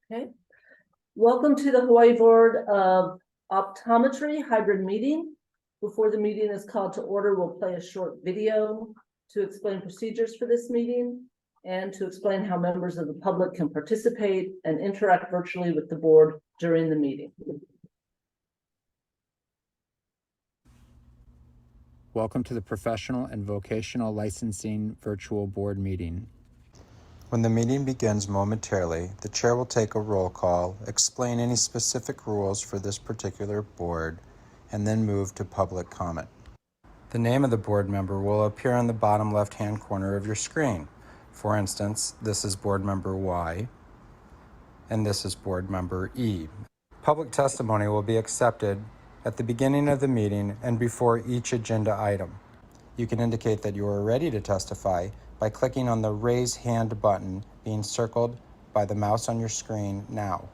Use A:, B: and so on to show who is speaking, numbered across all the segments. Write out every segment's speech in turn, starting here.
A: Okay, welcome to the Hawaii Board of Optometry hybrid meeting. Before the meeting is called to order, we'll play a short video to explain procedures for this meeting and to explain how members of the public can participate and interact virtually with the board during the meeting.
B: Welcome to the Professional and Vocational Licensing Virtual Board Meeting.
C: When the meeting begins momentarily, the chair will take a roll call, explain any specific rules for this particular board, and then move to public comment. The name of the board member will appear on the bottom left-hand corner of your screen. For instance, this is board member Y, and this is board member E. Public testimony will be accepted at the beginning of the meeting and before each agenda item. You can indicate that you are ready to testify by clicking on the Raise Hand button being circled by the mouse on your screen now.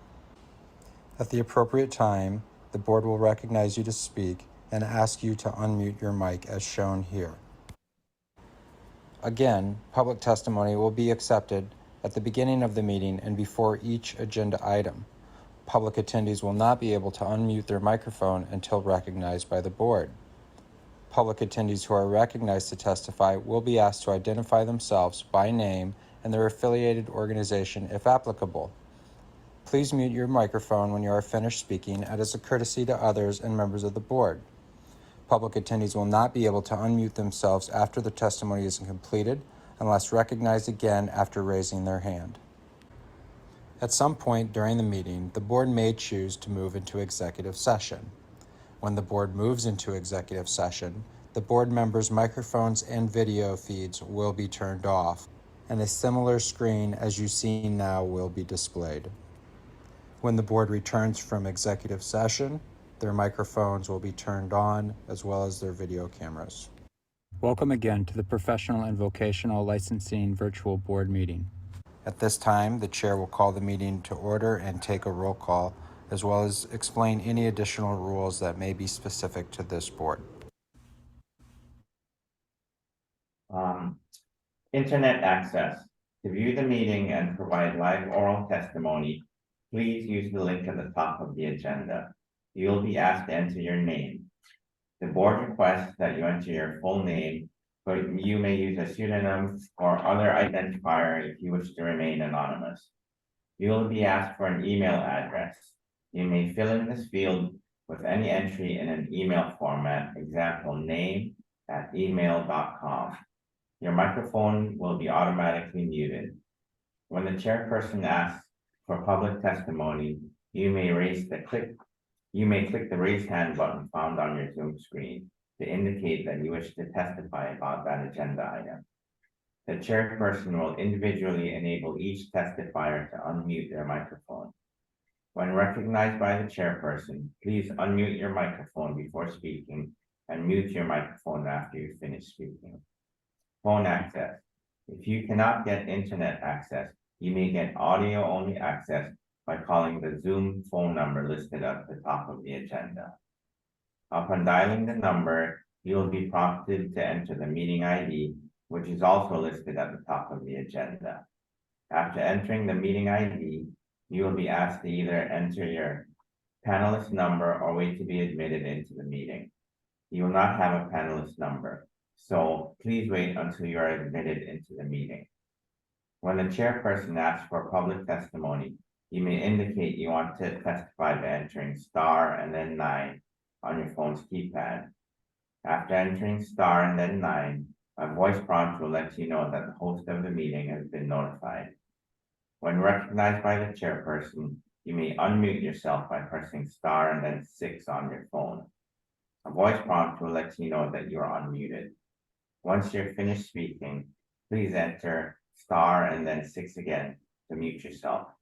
C: At the appropriate time, the board will recognize you to speak and ask you to unmute your mic as shown here. Again, public testimony will be accepted at the beginning of the meeting and before each agenda item. Public attendees will not be able to unmute their microphone until recognized by the board. Public attendees who are recognized to testify will be asked to identify themselves by name and their affiliated organization if applicable. Please mute your microphone when you are finished speaking as a courtesy to others and members of the board. Public attendees will not be able to unmute themselves after the testimony is completed unless recognized again after raising their hand. At some point during the meeting, the board may choose to move into executive session. When the board moves into executive session, the board members' microphones and video feeds will be turned off, and a similar screen as you see now will be displayed. When the board returns from executive session, their microphones will be turned on as well as their video cameras.
B: Welcome again to the Professional and Vocational Licensing Virtual Board Meeting.
C: At this time, the chair will call the meeting to order and take a roll call, as well as explain any additional rules that may be specific to this board.
D: Internet access. To view the meeting and provide live oral testimony, please use the link at the top of the agenda. You will be asked to enter your name. The board requests that you enter your full name, but you may use a pseudonym or other identifier if you wish to remain anonymous. You will be asked for an email address. You may fill in this field with any entry in an email format, example name@email.com. Your microphone will be automatically muted. When the chairperson asks for public testimony, you may click the raise hand button found on your Zoom screen to indicate that you wish to testify about that agenda item. The chairperson will individually enable each testifier to unmute their microphone. When recognized by the chairperson, please unmute your microphone before speaking and mute your microphone after you finish speaking. Phone access. If you cannot get internet access, you may get audio-only access by calling the Zoom phone number listed at the top of the agenda. Upon dialing the number, you will be prompted to enter the meeting ID, which is also listed at the top of the agenda. After entering the meeting ID, you will be asked to either enter your panelist number or wait to be admitted into the meeting. You will not have a panelist number, so please wait until you are admitted into the meeting. When the chairperson asks for public testimony, you may indicate you want to testify by entering star and then 9 on your phone's keypad. After entering star and then 9, a voice prompt will let you know that the host of the meeting has been notified. When recognized by the chairperson, you may unmute yourself by pressing star and then 6 on your phone. A voice prompt will let you know that you are unmuted. Once you're finished speaking, please enter star and then 6 again to mute yourself.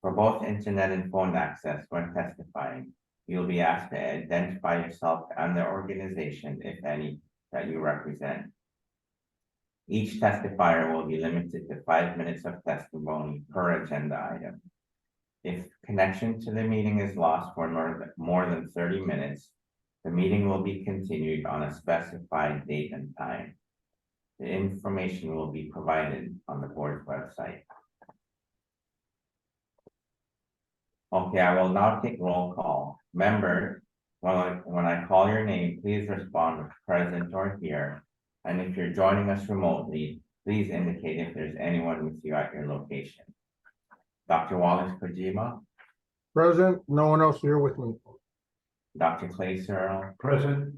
D: For both internet and phone access when testifying, you'll be asked to identify yourself and the organization, if any, that you represent. Each testifier will be limited to 5 minutes of testimony per agenda item. If connection to the meeting is lost for more than 30 minutes, the meeting will be continued on a specified date and time. The information will be provided on the board's website. Okay, I will now take roll call. Members, when I call your name, please respond with present or here. And if you're joining us remotely, please indicate if there's anyone with you at your location. Dr. Wallace Kojima,
E: Present, no one else here with me.
D: Dr. Clay Searle,
E: Present.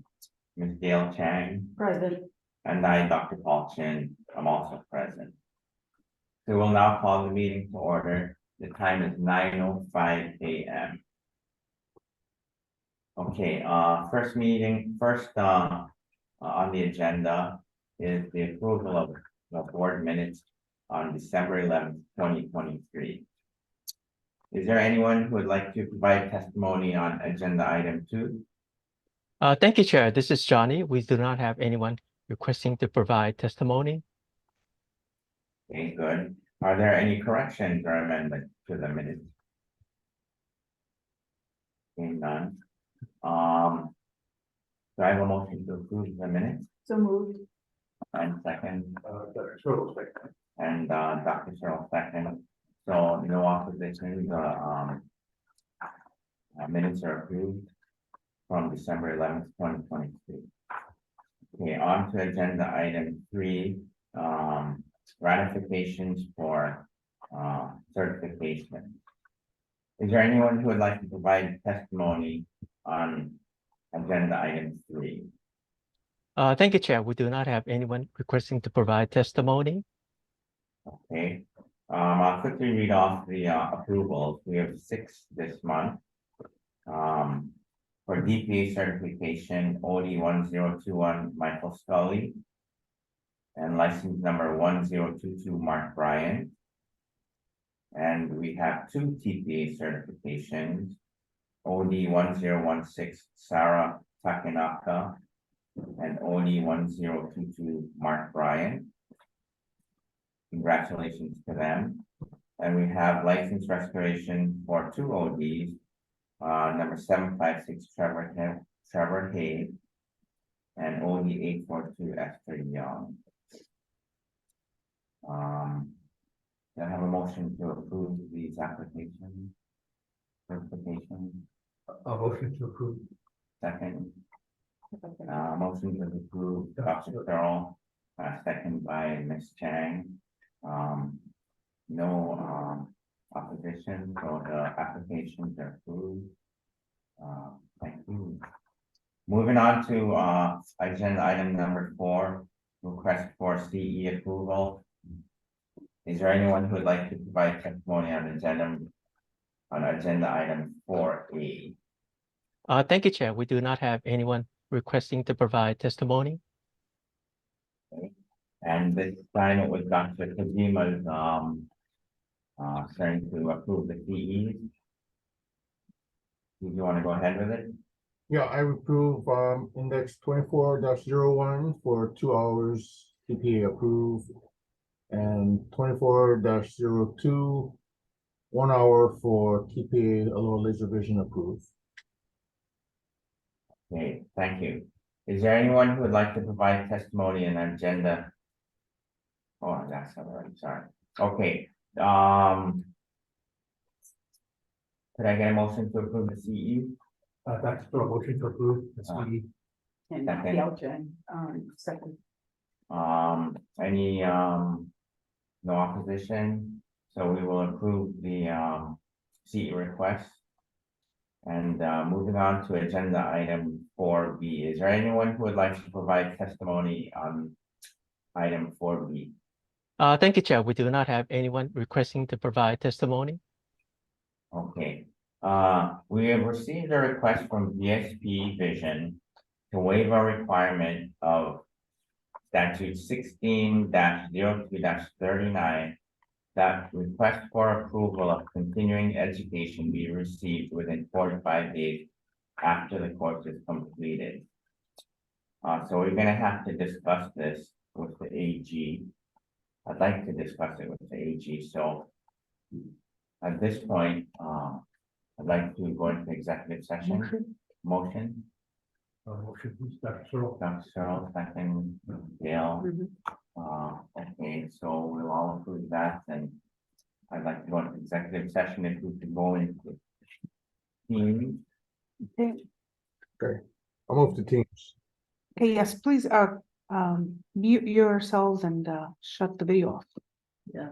D: Ms. Gail Chang,
A: Present.
D: and I, Dr. Paul Chin, I'm also present. We will now call the meeting to order. The time is 9:05 a.m. Okay, first on the agenda is the approval of the board minutes on December 11th, 2023. Is there anyone who would like to provide testimony on agenda item 2?
F: Thank you, Chair. This is Johnny. We do not have anyone requesting to provide testimony.
D: Okay, good. Are there any corrections or amendments to the minutes? Okay, none. Do I have a motion to approve the minutes?
A: So moved.
D: And second,
E: Several seconds.
D: and Dr. Cheryl second. So no opposition, the minutes are approved from December 11th, 2023. Okay, on to agenda item 3, ratifications for certification. Is there anyone who would like to provide testimony on agenda item 3?
F: Thank you, Chair. We do not have anyone requesting to provide testimony.
D: Okay, I'll quickly read off the approvals. We have 6 this month. For DPA certification, OD 1021 Michael Scully, and license number 1022 Mark Bryan. And we have 2 TPA certifications, OD 1016 Sarah Takanaka, and OD 1022 Mark Bryan. Congratulations to them. And we have license restoration for 2 ODs, number 756 Trevor Hay, and OD 842 Esther Young. Do I have a motion to approve these applications? Certifications?
E: A motion to approve.
D: Second. Motion to approve Dr. Searle, second by Ms. Chang. No opposition, so the applications are approved. Thank you. Moving on to agenda item number 4, request for CE approval. Is there anyone who would like to provide testimony on agenda item 4A?
F: Thank you, Chair. We do not have anyone requesting to provide testimony.
D: Okay. And this time with Dr. Kojima's starting to approve the CEs. Do you want to go ahead with it?
E: Yeah, I approve index 24-01 for 2 hours TPA approved. And 24-02, 1 hour for TPA Allure Laser Vision approved.
D: Okay, thank you. Is there anyone who would like to provide testimony on agenda? Oh, that's all right, sorry. Okay, could I get a motion to approve the CE?
E: That's for a motion to approve the CE.
A: And
D: Second.
A: Gail Chang, second.
D: Any no opposition, so we will approve the CE request. And moving on to agenda item 4B, is there anyone who would like to provide testimony on item 4B?
F: Thank you, Chair. We do not have anyone requesting to provide testimony.
D: Okay, we have received a request from VSP Vision to waive a requirement of statute 16-02-39 that request for approval of continuing education be received within 45 days after the course is completed. So we're gonna have to discuss this with the AG. I'd like to discuss it with the AG, so at this point, I'd like to go into executive session. Motion.
E: Motion, please, Dr. Searle.
D: Dr. Searle, second, Gail. Okay, so we'll all approve that, and I'd like to go into executive session if we could go into Teams.
G: Okay,
E: I'll move to Teams.
G: okay, yes, please, mute yourselves and, shut the video off.
A: Yeah.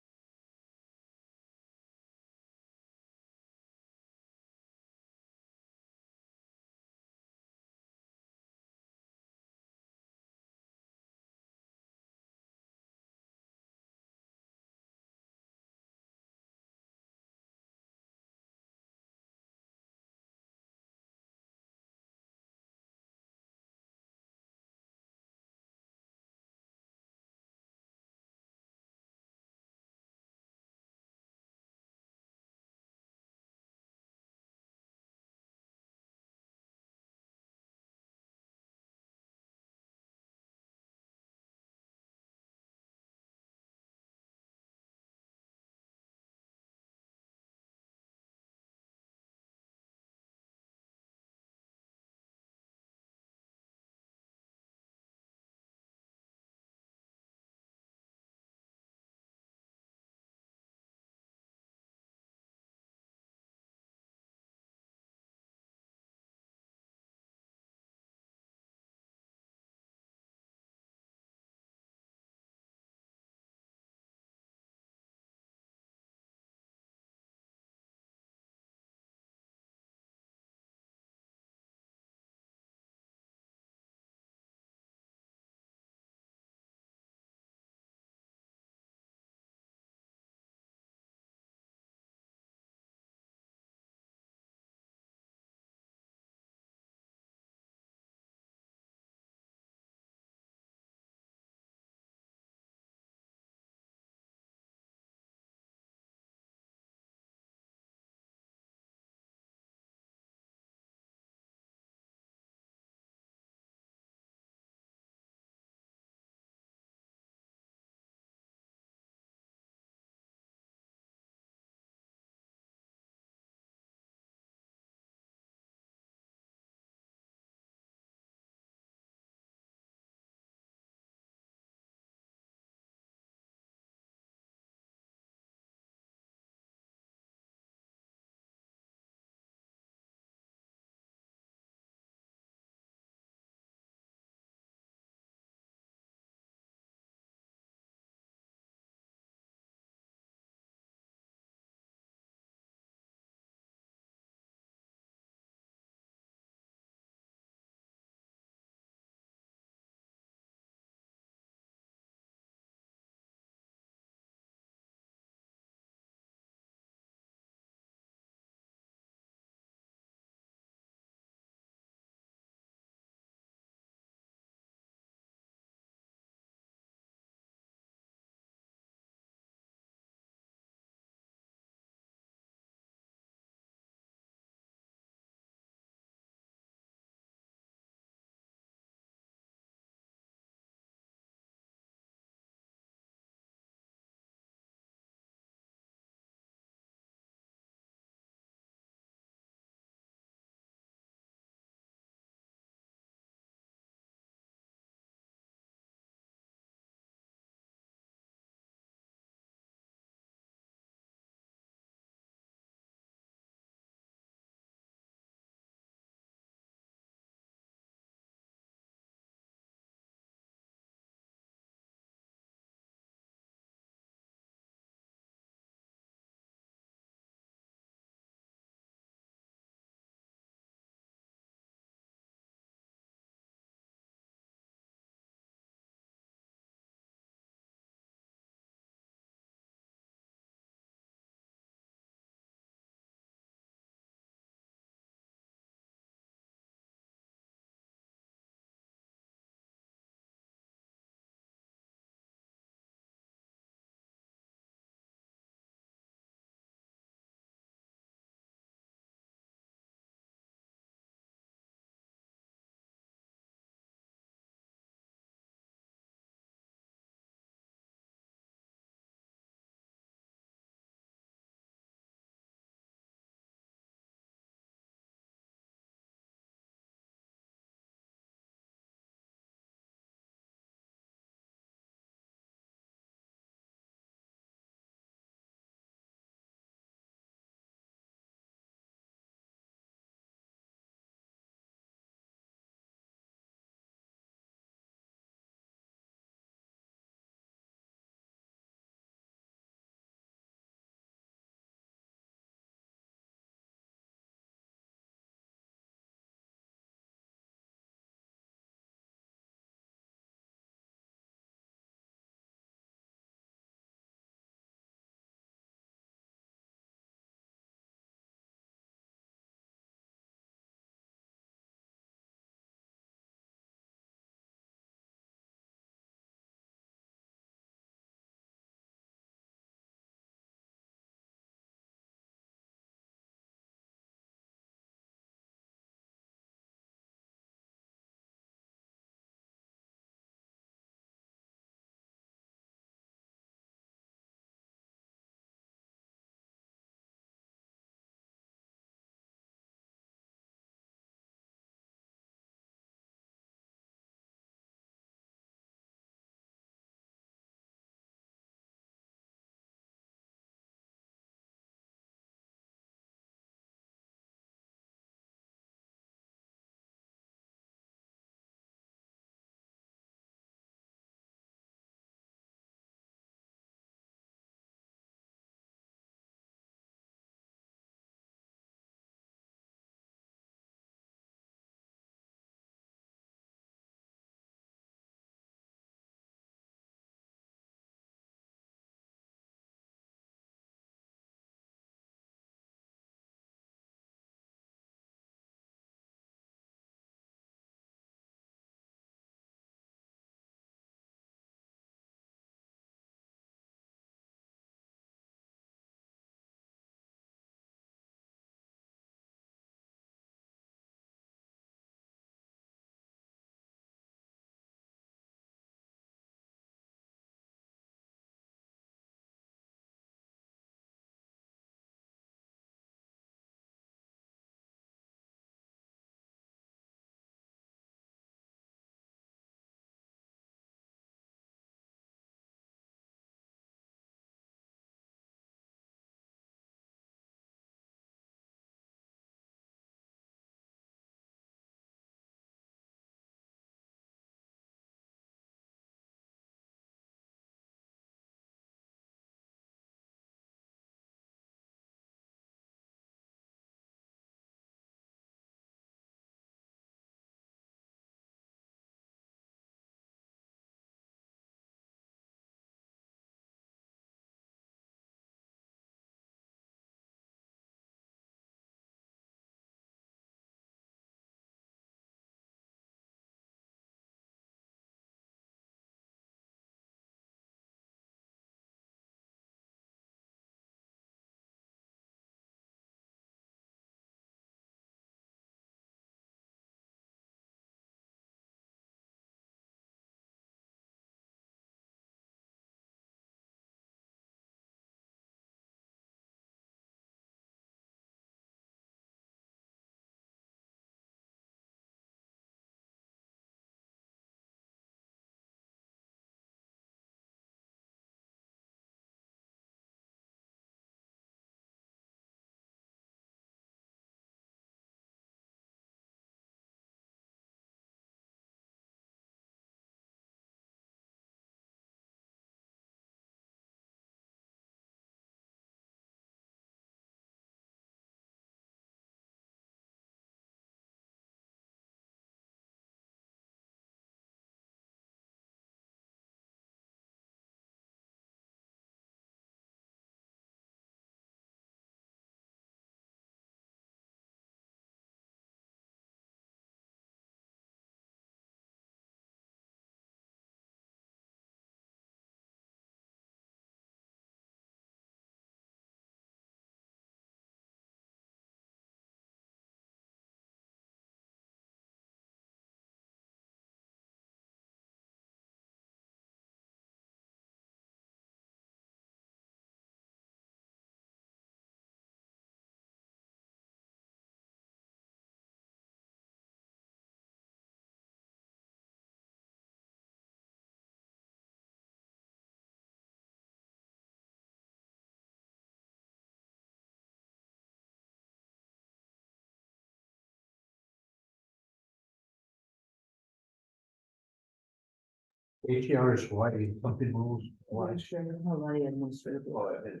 E: ATR is Hawaii, something rules.
A: Hawaii Administrative Board.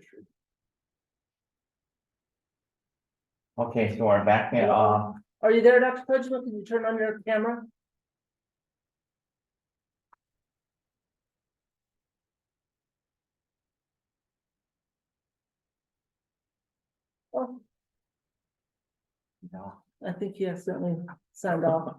D: Okay, so we're back in,
A: Are you there, Dr. Kojima? Can you turn on your camera? Oh,
D: no.
A: I think you accidentally signed off.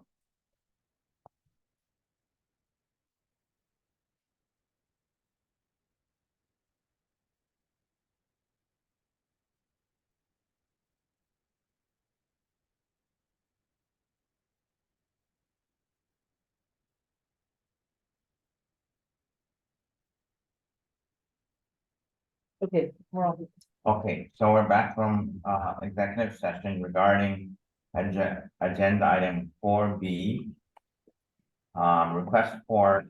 A: Okay, we're on.
D: Okay, so we're back from executive session regarding agenda item 4B. Request for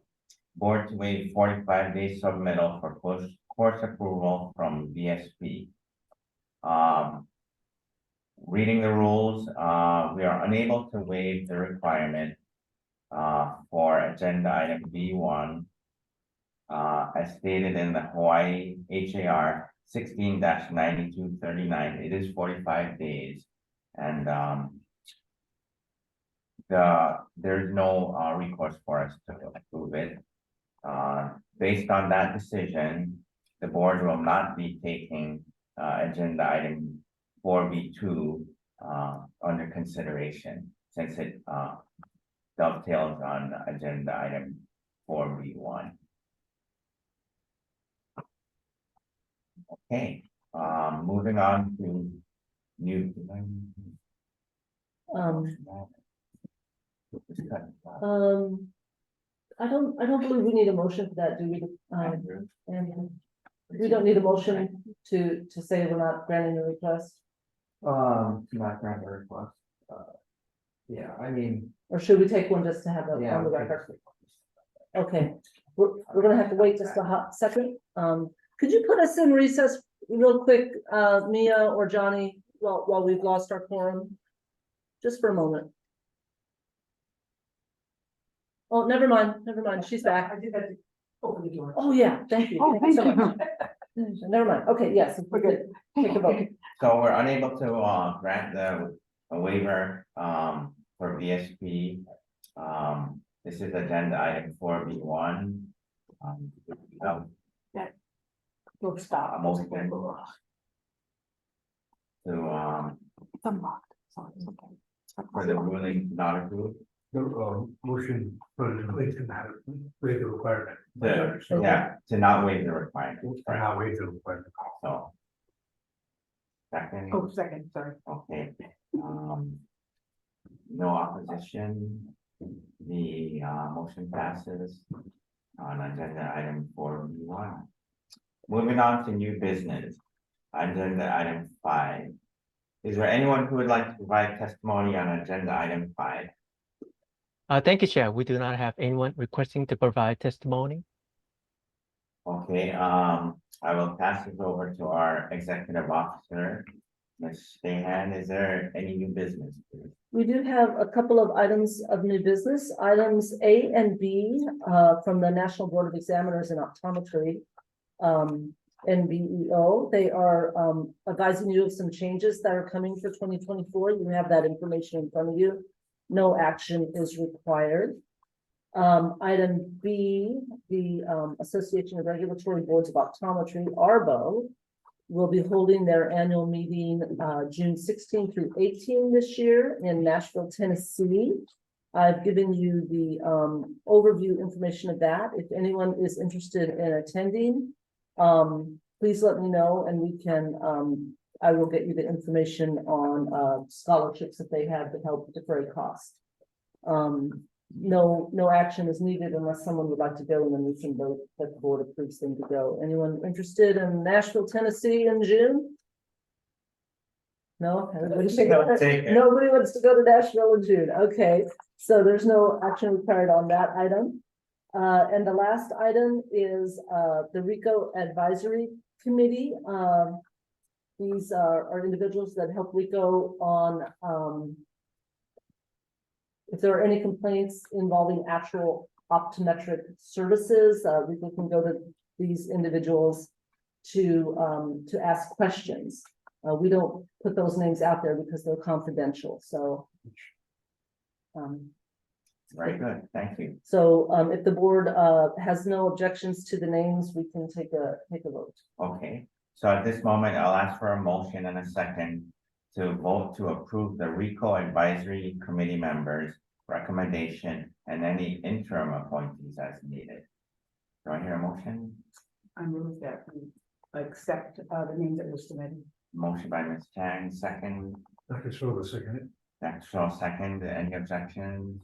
D: board to waive 45-day submittal for course approval from VSP. Reading the rules, we are unable to waive the requirement for agenda item B1 as stated in the Hawaii HAR 16-9239. It is 45 days, and there's no recourse for us to approve it. Based on that decision, the board will not be taking agenda item 4B2 under consideration, since it dovetails on agenda item 4B1. Okay, moving on to new.
A: I don't believe we need a motion for that, do we? And we don't need a motion to say we're not granting the request,
H: Not grant the request. Yeah, I mean.
A: or should we take one just to have it
H: Yeah.
A: on the record? Okay, we're gonna have to wait just a hot second. Could you put us in recess real quick, Mia or Johnny, while we've lost our quorum? Just for a moment. Oh, never mind, she's back. Oh, yeah, thank you.
G: Oh,
A: Thank you so
G: thank
A: much. Never mind, okay, yes, we're good. Take a vote.
D: So we're unable to grant a waiver for VSP. This is agenda item 4B1.
G: We'll stop.
D: Motion to
G: It's unlocked, so it's okay.
D: for the ruling not approved.
E: The motion for the to not waive the requirement.
D: To not waive the requirement.
E: To not waive the requirement.
D: So. Second.
G: Oh, second, sorry.
D: Okay, no opposition, the motion passes on agenda item 4B1. Moving on to new business, agenda item 5. Is there anyone who would like to provide testimony on agenda item 5?
F: Thank you, Chair. We do not have anyone requesting to provide testimony.
D: Okay, I will pass it over to our executive officer, Ms. Stahan. Is there any new business, please?
A: We do have a couple of items of new business, items A and B, from the National Board of Examiners in Optometry, NBEO. They are advising you of some changes that are coming for 2024. You have that information in front of you. No action is required. Item B, the Association of Regulatory Boards of Optometry, ARBO, will be holding their annual meeting June 16 through 18 this year in Nashville, Tennessee. I've given you the overview information of that. If anyone is interested in attending, please let me know, and we can, I will get you the information on scholarships that they have to help defray costs. No action is needed unless someone would like to go, and then we can vote that the board approves them to go. Anyone interested in Nashville, Tennessee in June? No, everybody
D: Take it.
A: nobody wants to go to Nashville in June. Okay, so there's no action required on that item. And the last item is the RICO Advisory Committee. These are individuals that help RICO on if there are any complaints involving actual optometric services. We can go to these individuals to ask questions. We don't put those names out there because they're confidential, so.
D: Very good, thank you.
A: So, if the board, has no objections to the names, we can take a vote.
D: Okay, so at this moment, I'll ask for a motion and a second to vote to approve the RICO Advisory Committee members' recommendation and any interim appointees as needed. Do I hear a motion?
I: I move that we accept the names that were submitted.
D: Motion by Ms. Chang, second.
E: Dr. Silva, second.
D: Dr. Shaw, second. Any objections?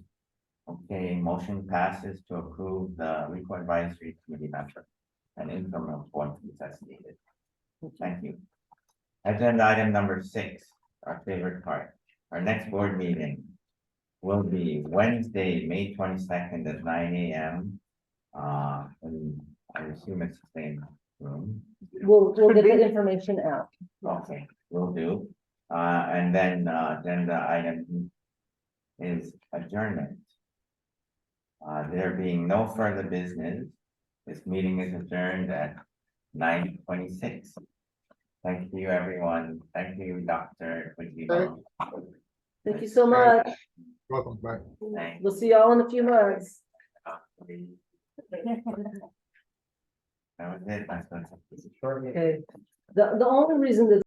D: Okay, motion passes to approve the RICO Advisory Committee member and interim appointees as needed. Thank you. Agenda item number 6, our favorite part. Our next board meeting will be Wednesday, May 22nd at 9 a.m. And I assume it's the same room.
A: We'll get the information out.
D: Okay, will do. And then agenda item is adjournment. There being no further business, this meeting is adjourned at 9:26. Thank you, everyone. Thank you, Dr. Kojima.
A: Thank you so much.
E: Welcome back.
D: Thanks.
A: We'll see y'all in a few months.
D: That was it. That's what's.
A: Okay. The only reason that